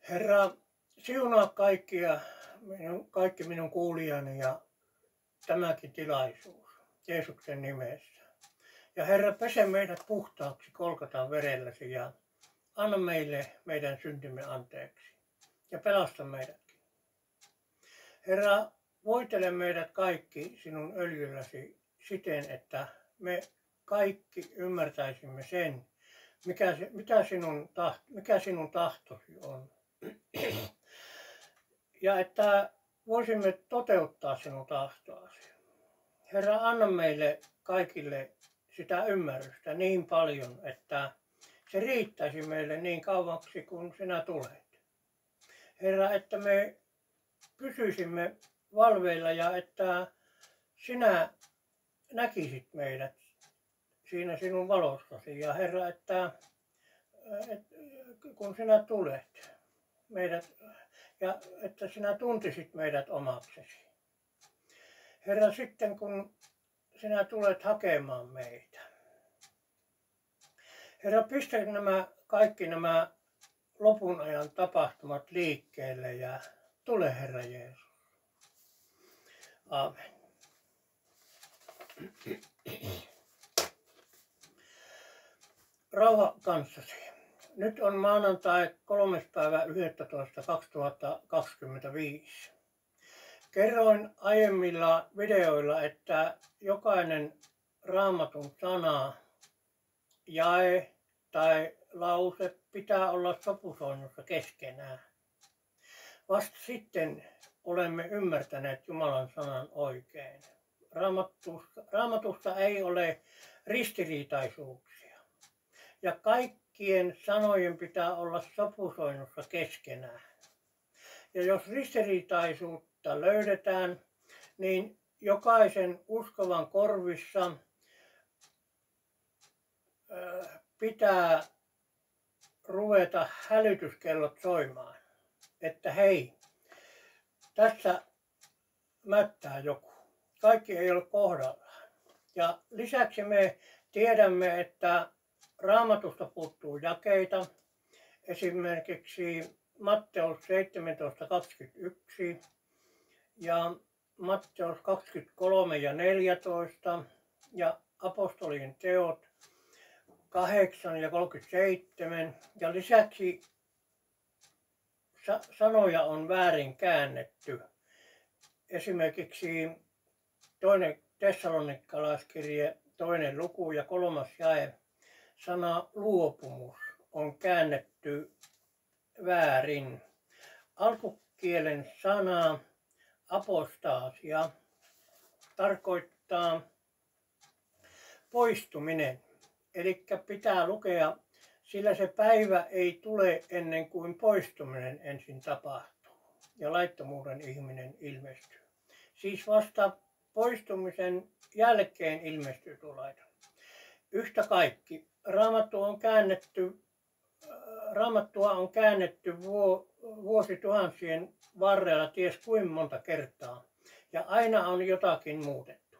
Herra, siunaa kaikki minun kuulijani ja tämäkin tilaisuus Jeesuksen nimessä. Ja Herra, pese meidät puhtaaksi Golgatan verelläsi ja anna meille meidän syntimme anteeksi ja pelasta meidätkin. Herra, voitele meidät kaikki sinun öljylläsi siten, että me kaikki ymmärtäisimme sen, mikä sinun tahtosi on. Ja että voisimme toteuttaa sinun tahtoasi. Herra, anna meille kaikille sitä ymmärrystä niin paljon, että se riittäisi meille niin kauaksi, kun sinä tulet. Herra, että me pysyisimme valveilla ja että sinä näkisit meidät siinä sinun valossasi. Ja Herra, että kun sinä tulet meidät ja että sinä tuntisit meidät omaksesi. Herra, sitten kun sinä tulet hakemaan meitä. Herra, pistä kaikki nämä lopun ajan tapahtumat liikkeelle ja tule, Herra Jeesus. Aamen. Rauha kanssasi. Nyt on maanantai 3.11.2025. Kerroin aiemmilla videoilla, että jokainen Raamatun sana, jae tai lause pitää olla sopusoinnussa keskenään. Vasta sitten olemme ymmärtäneet Jumalan sanan oikein. Raamatusta ei ole ristiriitaisuuksia. Ja kaikkien sanojen pitää olla sopusoinnussa keskenään. Ja jos ristiriitaisuutta löydetään, niin jokaisen uskovan korvissa pitää ruveta hälytyskellot soimaan, että hei, tässä mättää joku. Kaikki ei ole kohdallaan. Ja lisäksi me tiedämme, että Raamatusta puuttuu jakeita, esimerkiksi Matteus 17.21 ja Matteus 23 ja 14 ja apostolien teot 8 ja 37 ja lisäksi sanoja on väärin käännetty. Esimerkiksi 2. Tessalonikalaiskirje 2. luku ja 3. jae sana luopumus on käännetty väärin. Alkukielen sana apostaasia tarkoittaa poistuminen. Eli pitää lukea, sillä se päivä ei tule ennen kuin poistuminen ensin tapahtuu ja laittomuuden ihminen ilmestyy. Siis vasta poistumisen jälkeen ilmestyy tuo laiton. Yhtä kaikki. Raamattua on käännetty vuosituhansien varrella ties kuinka monta kertaa ja aina on jotakin muutettu.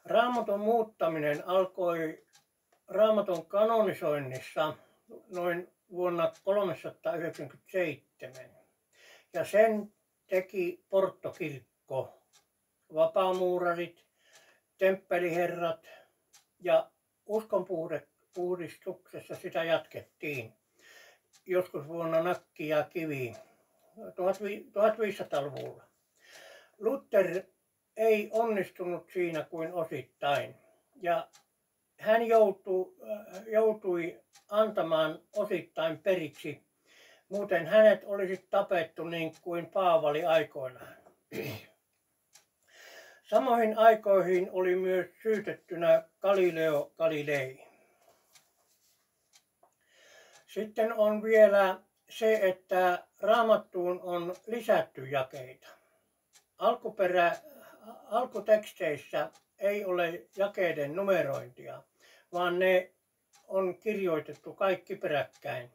Raamatun muuttaminen alkoi Raamatun kanonisoinnissa noin vuonna 397 ja sen teki Porttokirkko, vapaamuurarit, temppeliherrat ja uskonpuhdistuksessa sitä jatkettiin joskus vuonna Nakki ja Kivi 1500-luvulla. Luther ei onnistunut siinä kuin osittain ja hän joutui antamaan osittain periksi, muuten hänet olisi tapettu niin kuin Paavali aikoinaan. Samoihin aikoihin oli myös syytettynä Galileo Galilei. Sitten on vielä se, että Raamattuun on lisätty jakeita. Alkuteksteissä ei ole jakeiden numerointia, vaan ne on kirjoitettu kaikki peräkkäin.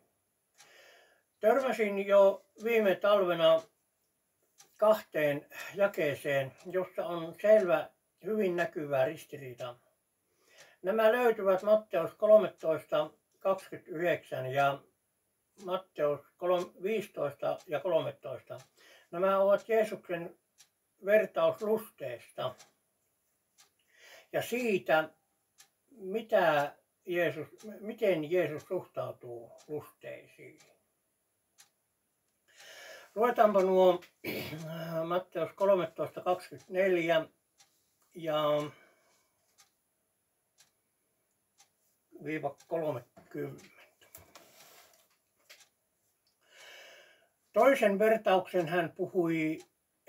Törmäsin jo viime talvena 2 jakeeseen, jossa on selvä, hyvin näkyvä ristiriita. Nämä löytyvät Matteus 13.29 ja Matteus 15 ja 13. Nämä ovat Jeesuksen vertaus lusteesta ja siitä, miten Jeesus suhtautuu lusteisiin. Luetaanpa nuo Matteus 13:24 ja 30. Toisen vertauksen hän puhui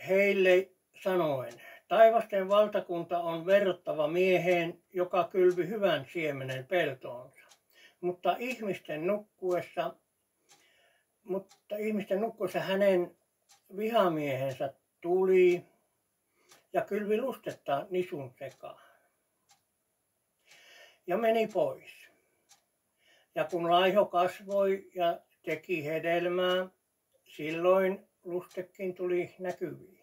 heille sanoen, taivasten valtakunta on verrattava mieheen, joka kylvi hyvän siemenen peltoonsa, mutta ihmisten nukkuessa hänen vihamiehensä tuli ja kylvi lustetta nisun sekaan ja meni pois. Ja kun laiho kasvoi ja teki hedelmää, silloin lustekin tuli näkyviin.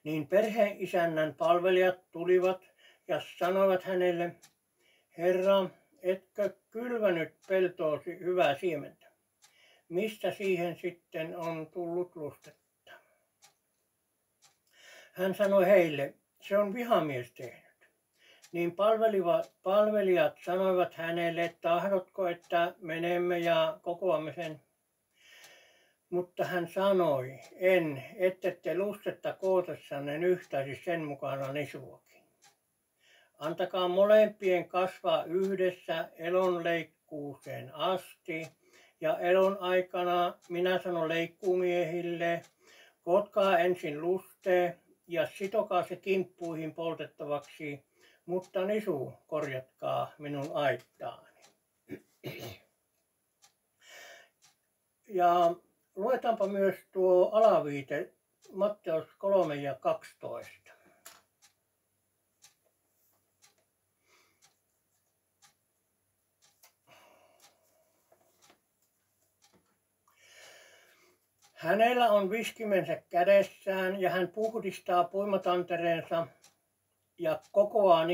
Niin perheisännän palvelijat tulivat ja sanoivat hänelle, Herra, etkö kylvänyt peltoosi hyvää siementä? Mistä siihen sitten on tullut lustetta? Hän sanoi heille, se on vihamies tehnyt. Niin palvelijat sanoivat hänelle, tahdotko, että menemme ja kokoamme sen? Mutta hän sanoi, ettette lustetta kootessanne nyhtäisi sen mukana nisuakin. Antakaa molempien kasvaa yhdessä elonleikkuuseen asti, ja elon aikana minä sanon leikkuumiehille, kootkaa ensin luste ja sitokaa se kimppuihin poltettavaksi, mutta nisu korjatkaa minun aittaani. Ja luetaanpa myös tuo alaviite Matteus 3 ja 12. Hänellä on viskimensä kädessään ja hän puhdistaa puimatantereensa ja kokoaa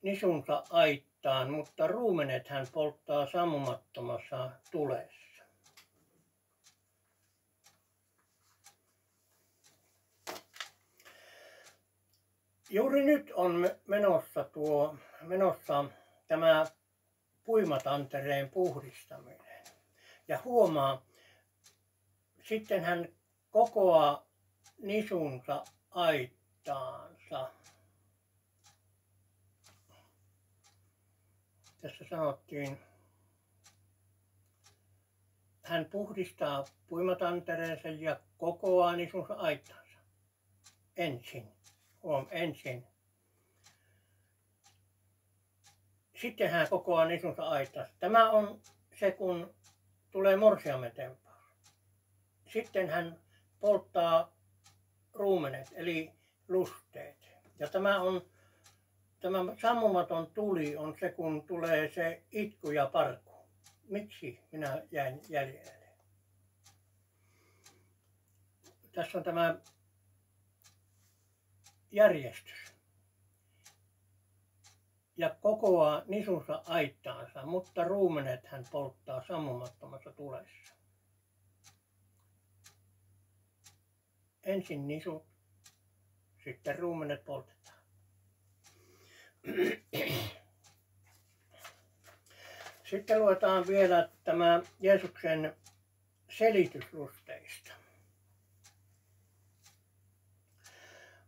nisunsa aittaan, mutta ruumenet hän polttaa sammumattomassa tulessa. Juuri nyt on menossa tämä puimatantereen puhdistaminen. Ja huomaa, sitten hän kokoaa nisunsa aittaansa. Tässä sanottiin, hän puhdistaa puimatantereensa ja kokoaa nisunsa aittaansa. Ensin. Sitten hän kokoaa nisunsa aittaansa. Tämä on se, kun tulee morsiamen tempaus. Sitten hän polttaa ruumenet, eli lusteet. Ja tämä sammumaton tuli on se, kun tulee se itku ja parku. Miksi minä jäin jäljelle? Tässä on tämä järjestys. Ja kokoaa nisunsa aittaansa, mutta ruumenet hän polttaa sammumattomassa tulessa. Ensin nisut, sitten ruumenet poltetaan. Sitten luetaan vielä tämä Jeesuksen selitys lusteista.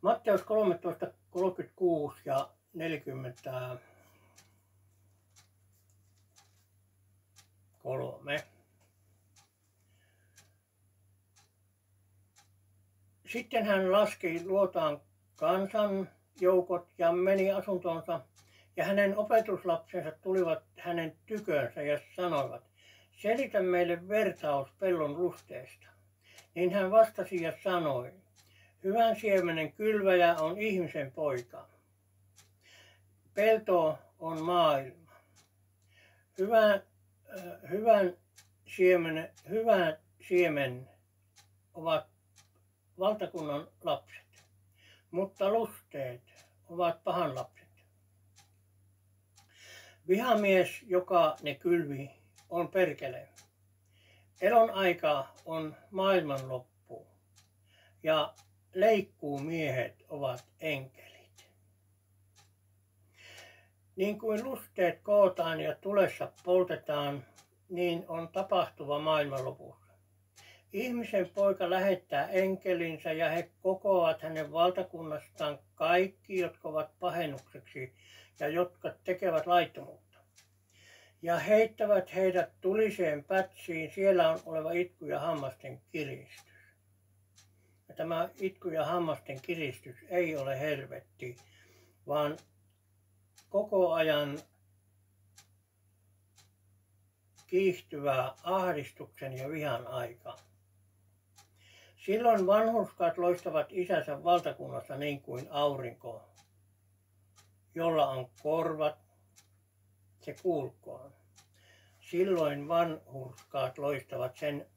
Matteus 13:36 ja 43. Sitten hän laski luotaan kansan joukot ja meni asuntoonsa, ja hänen opetuslapsensa tulivat hänen tykönsä ja sanoivat, selitä meille vertaus pellon lusteesta. Niin hän vastasi ja sanoi, hyvän siemenen kylväjä on ihmisen poika. Pelto on maailma. Hyvän siemen ovat valtakunnan lapset, mutta lusteet ovat pahan lapset. Vihamies, joka ne kylvi, on perkele. Elon aika on maailmanloppu ja leikkuumiehet ovat enkelit. Niin kuin lusteet kootaan ja tulessa poltetaan, niin on tapahtuva maailmanlopussa. Ihmisen poika lähettää enkelinsä ja he kokoavat hänen valtakunnastaan kaikki, jotka ovat pahennukseksi ja jotka tekevät laittomuutta. Ja heittävät heidät tuliseen pätsiin, siellä on oleva itku ja hammasten kiristys. Ja tämä itku ja hammasten kiristys ei ole helvetti, vaan koko ajan kiihtyvää ahdistuksen ja vihan aika. Silloin vanhurskaat loistavat isänsä valtakunnassa niin kuin aurinko, jolla on korvat, se kuulkoon. Silloin vanhurskaat loistavat sen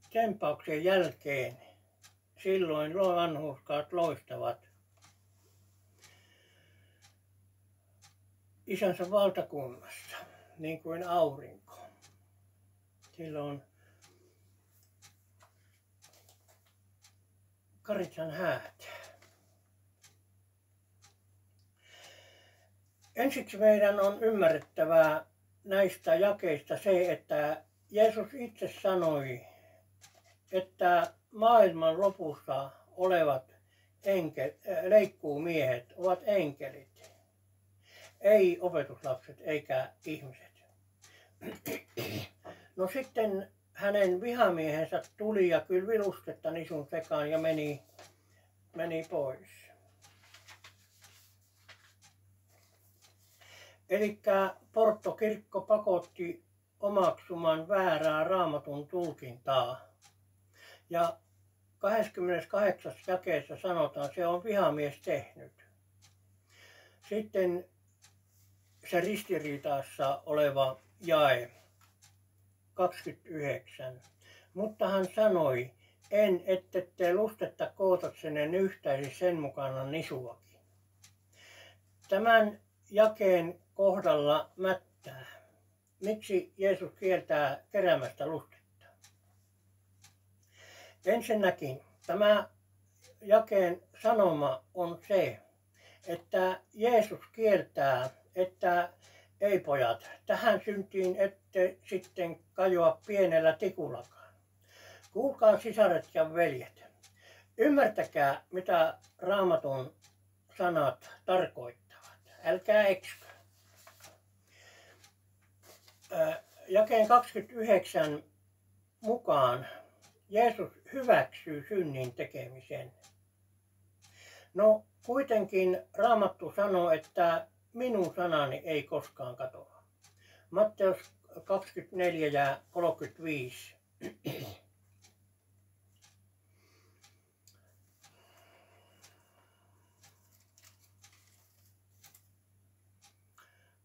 tempauksen jälkeen. Silloin vanhurskaat loistavat isänsä valtakunnassa niin kuin aurinko. Silloin Karitsan häät. Ensiksi meidän on ymmärrettävää näistä jakeista se, että Jeesus itse sanoi, että maailman lopussa olevat leikkuumiehet ovat enkelit, ei opetuslapset eikä ihmiset. No sitten hänen vihamiehensä tuli ja kylvi lustetta nisun sekaan ja meni pois. Elikkä Porttokirkko pakotti omaksumaan väärää Raamatun tulkintaa. Ja 28. jakeessa sanotaan, se on vihamies tehnyt. Sitten se ristiriitaassa oleva jae 29. Mutta hän sanoi, ette te lustetta kootaksenne nyhtäisi sen mukana nisuakin. Tämän jakeen kohdalla mättää. Miksi Jeesus kieltää keräämästä lustetta? Ensinnäkin tämä jakeen sanoma on se, että Jeesus kieltää, että ei pojat, tähän syntiin ette sitten kajoa pienellä tikullakaan. Kuulkaa sisaret ja veljet, ymmärtäkää mitä Raamatun sanat tarkoittavat. Älkää ekskö. Jakeen 29 mukaan Jeesus hyväksyy synnin tekemisen. No kuitenkin Raamattu sanoo, että minun sanani ei koskaan katoa. Matteus 24 ja 35.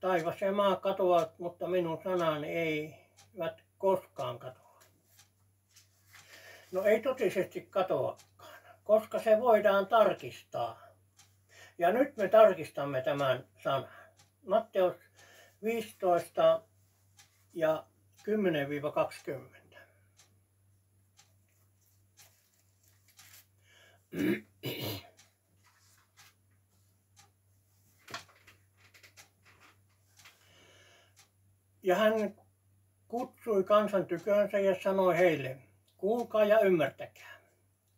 Taivas ja maa katoavat, mutta minun sanani eivät koskaan katoa. No ei totisesti katoakaan, koska se voidaan tarkistaa. Ja nyt me tarkistamme tämän sanan. Matteus 15 ja 10-20. Ja hän kutsui kansan tykönsä ja sanoi heille, kuulkaa ja ymmärtäkää.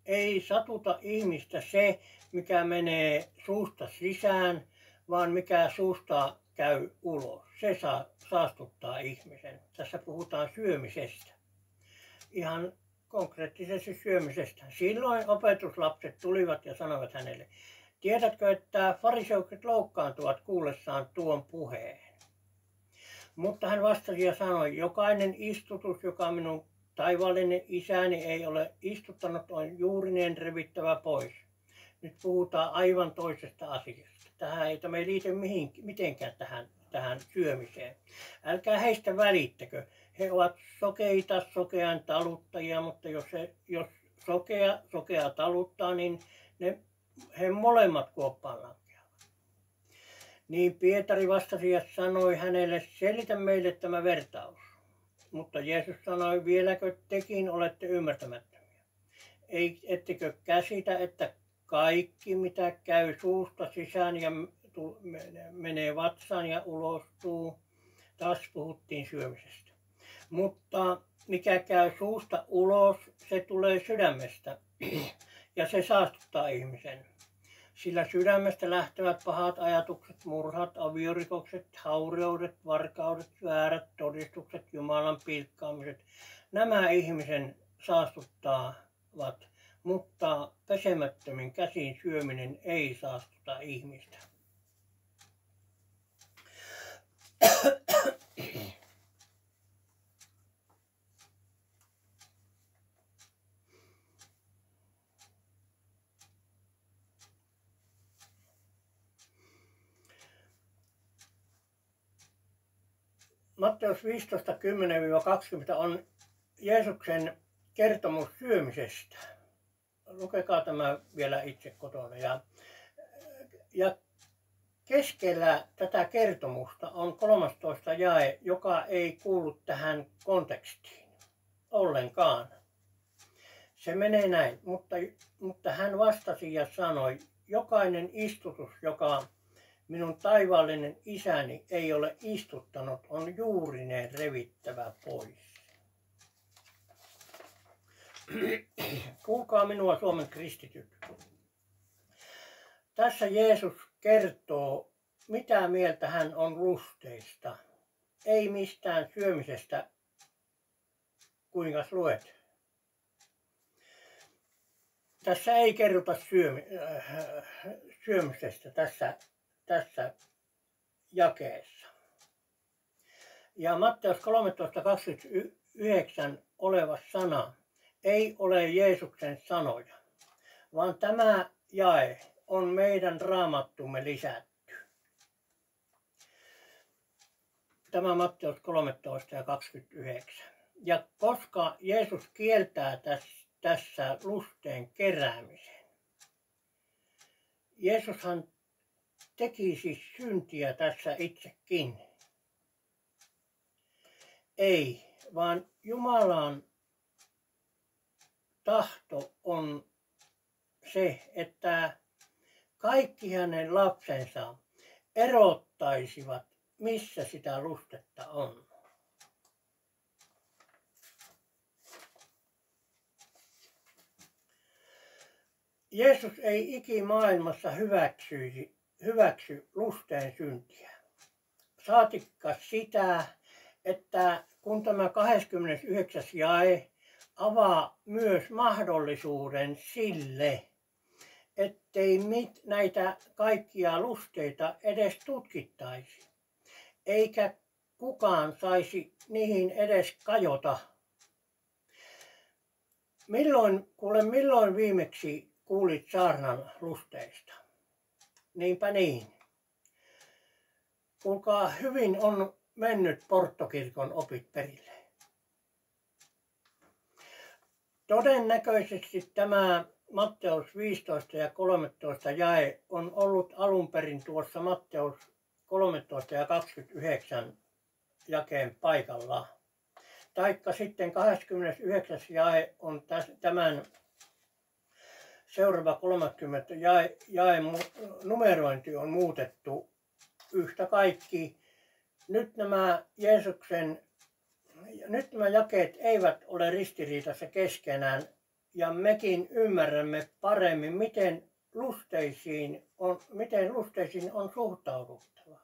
Ei satuta ihmistä se, mikä menee suusta sisään, vaan mikä suusta käy ulos. Se saastuttaa ihmisen. Tässä puhutaan syömisestä. Ihan konkreettisesti syömisestä. Silloin opetuslapset tulivat ja sanoivat hänelle, tiedätkö, että fariseukset loukkaantuvat kuullessaan tuon puheen? Mutta hän vastasi ja sanoi, jokainen istutus, joka minun taivaallinen isäni ei ole istuttanut, on juurineen revittävä pois. Nyt puhutaan aivan toisesta asiasta. Tämä ei liity mitenkään tähän syömiseen. Älkää heistä välittäkö. He ovat sokeita, sokean taluttajia, mutta jos sokea taluttaa, niin he molemmat kuoppaan lankeavat. Niin Pietari vastasi ja sanoi hänelle, selitä meille tämä vertaus. Mutta Jeesus sanoi, vieläkö tekin olette ymmärtämättömiä? Ettekö käsitä, että kaikki mitä käy suusta sisään ja menee vatsaan ja ulostuu, taas puhuttiin syömisestä. Mutta mikä käy suusta ulos, se tulee sydämestä ja se saastuttaa ihmisen. Sillä sydämestä lähtevät pahat ajatukset, murhat, aviorikokset, haureudet, varkaudet, väärät todistukset, Jumalan pilkkaamiset. Nämä ihmisen saastuttavat, mutta pesemättömin käsin syöminen ei saastuta ihmistä. Matteus 15, 10-20 on Jeesuksen kertomus syömisestä. Lukekaa tämä vielä itse kotona. Ja keskellä tätä kertomusta on 13 jae, joka ei kuulu tähän kontekstiin ollenkaan. Se menee näin, mutta hän vastasi ja sanoi, jokainen istutus, joka minun taivaallinen isäni ei ole istuttanut, on juurineen revittävä pois. Kuulkaa minua, Suomen kristityt. Tässä Jeesus kertoo, mitä mieltä hän on lusteista. Ei mistään syömisestä, kuinka luet. Tässä ei kerrota syömisestä tässä jakeessa. Ja Matteus 13.29 oleva sana ei ole Jeesuksen sanoja, vaan tämä jae on meidän raamattumme lisätty. Tämä Matteus 13.29. Ja koska Jeesus kieltää tässä lusteen keräämisen, Jeesushan teki siis syntiä tässä itsekin. Ei, vaan Jumalan tahto on se, että kaikki hänen lapsensa erottaisivat, missä sitä lustetta on. Jeesus ei ikimaailmassa hyväksy lusteen syntiä. Saatikka sitä, että kun tämä 29. jae avaa myös mahdollisuuden sille, ettei näitä kaikkia lusteita edes tutkittaisi, eikä kukaan saisi niihin edes kajota. Milloin viimeksi kuulit saarnan lusteista? Niinpä niin. Kuinka hyvin on mennyt Porttokirkon opit perille. Todennäköisesti tämä Matteus 15 ja 13 jae on ollut alun perin tuossa Matteus 13 ja 29 jakeen paikalla. Taikka sitten 29. jae on tämän seuraava 30 jae numerointi on muutettu yhtä kaikki. Nyt nämä jakeet eivät ole ristiriidassa keskenään ja mekin ymmärrämme paremmin, miten lusteisiin on suhtauduttava.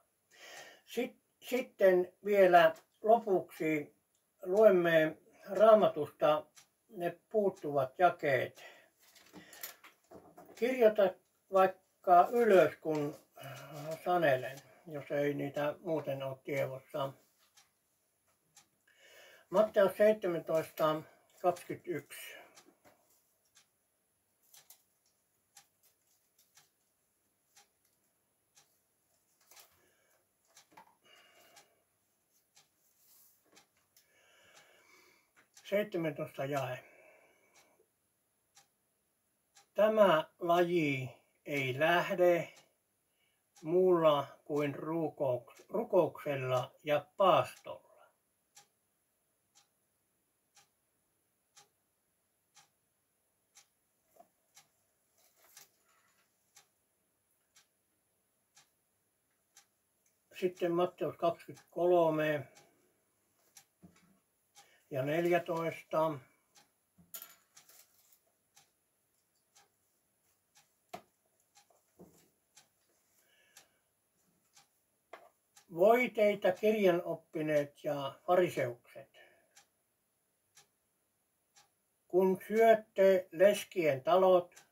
Sitten vielä lopuksi luemme Raamatusta ne puuttuvat jakeet. Kirjoita vaikka ylös, kun sanelen, jos ei niitä muuten ole tiedossa. Matteus 17.21. jae. Tämä laji ei lähde muulla kuin rukouksella ja paastolla. Sitten Matteus 23 ja 14. Voi teitä kirjanoppineet ja fariseukset, kun syötte leskien talot,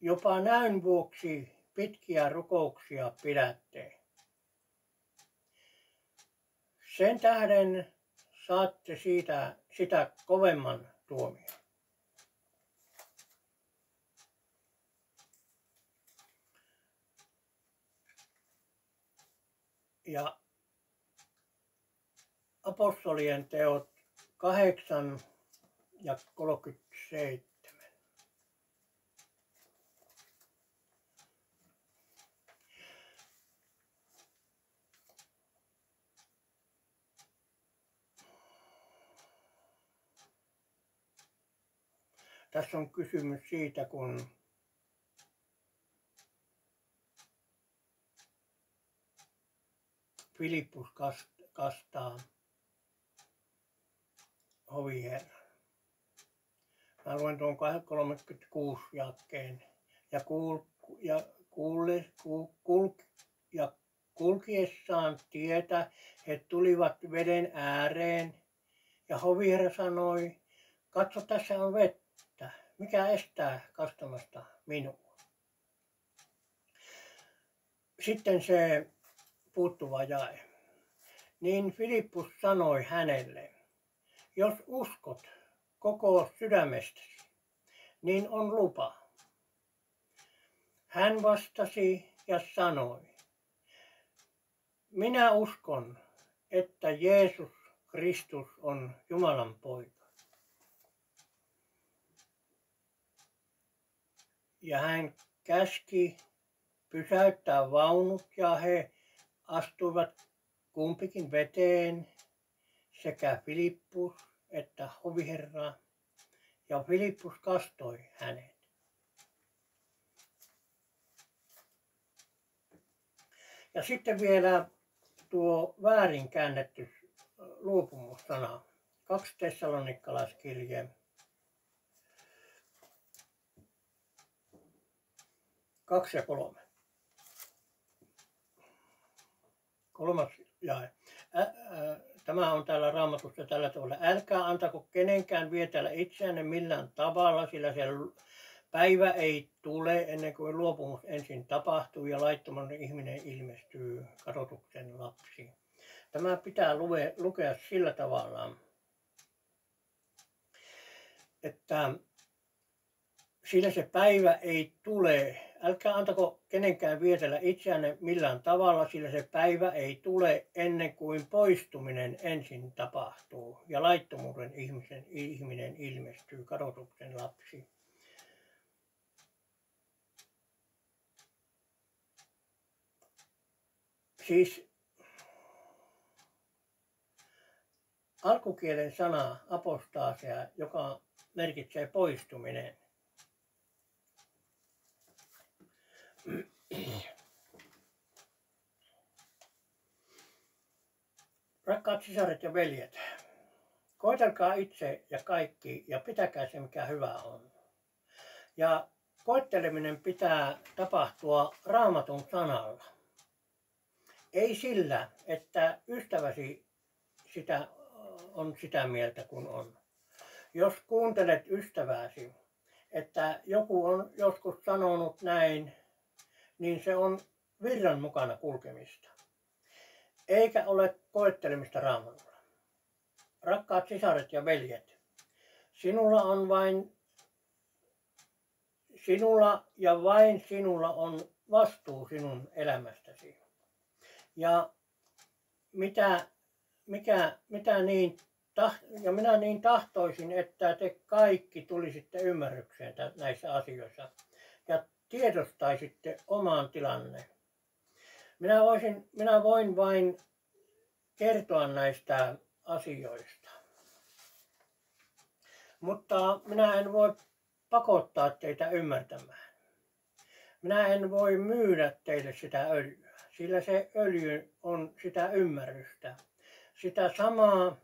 jopa näyn vuoksi pitkiä rukouksia pidätte. Sen tähden saatte sitä kovemman tuomion. Ja apostolien teot 8 ja 37. Tässä on kysymys siitä, kun Filippus kastaa hoviherran. Mä luen tuon 36 jakkeen. Ja kulkiessaan tietä he tulivat veden ääreen ja hoviherra sanoi, katso, tässä on vettä, mikä estää kastamasta minua. Sitten se puuttuva jae. Niin Filippus sanoi hänelle, jos uskot koko sydämestäsi, niin on lupa. Hän vastasi ja sanoi, minä uskon, että Jeesus Kristus on Jumalan poika. Ja hän käski pysäyttää vaunut ja he astuivat kumpikin veteen, sekä Filippus että hoviherra, ja Filippus kastoi hänet. Ja sitten vielä tuo väärin käännetty luopumussana, 2 Tessalonikalaiskirje 2 ja 3. Kolmas jae. Tämä on täällä Raamatussa tällä tavalla. Älkää antako kenenkään vietellä itseänne millään tavalla, sillä se päivä ei tule ennen kuin luopumus ensin tapahtuu ja laittomainen ihminen ilmestyy, kadotuksen lapsi. Tämä pitää lukea sillä tavalla, että sillä se päivä ei tule. Älkää antako kenenkään vietellä itseänne millään tavalla, sillä se päivä ei tule ennen kuin poistuminen ensin tapahtuu ja laittomuuden ihminen ilmestyy, kadotuksen lapsi. Siis alkukielen sana apostaasia, joka merkitsee poistuminen. Rakkaat sisaret ja veljet, koetelkaa itse ja kaikki ja pitäkää se mikä hyvä on. Ja koetteleminen pitää tapahtua Raamatun sanalla. Ei sillä, että ystäväsi on sitä mieltä kuin on. Jos kuuntelet ystävääsi, että joku on joskus sanonut näin, niin se on virran mukana kulkemista. Eikä ole koettelemista Raamatulla. Rakkaat sisaret ja veljet, sinulla ja vain sinulla on vastuu sinun elämästäsi. Ja minä niin tahtoisin, että te kaikki tulisitte ymmärrykseen näissä asioissa. Ja tiedostaisitte oman tilanne. Minä voin vain kertoa näistä asioista, mutta minä en voi pakottaa teitä ymmärtämään. Minä en voi myydä teille sitä öljyä, sillä se öljy on sitä ymmärrystä. Sitä samaa,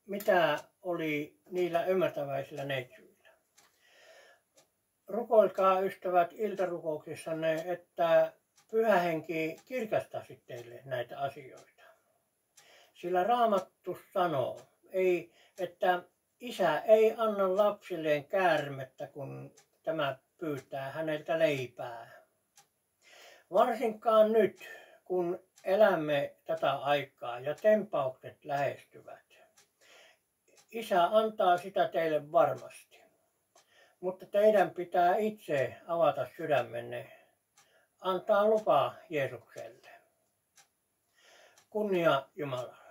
mitä oli niillä ymmärtäväisillä neitsyillä. Rukoilkaa ystävät iltarukouksissanne, että Pyhä Henki kirkastaisi teille näitä asioita. Sillä Raamattu sanoo, että isä ei anna lapsilleen käärmettä, kun tämä pyytää häneltä leipää. Varsinkaan nyt, kun elämme tätä aikaa ja tempaukset lähestyvät. Isä antaa sitä teille varmasti, mutta teidän pitää itse avata sydämenne, antaa lupa Jeesukselle. Kunnia Jumalalle.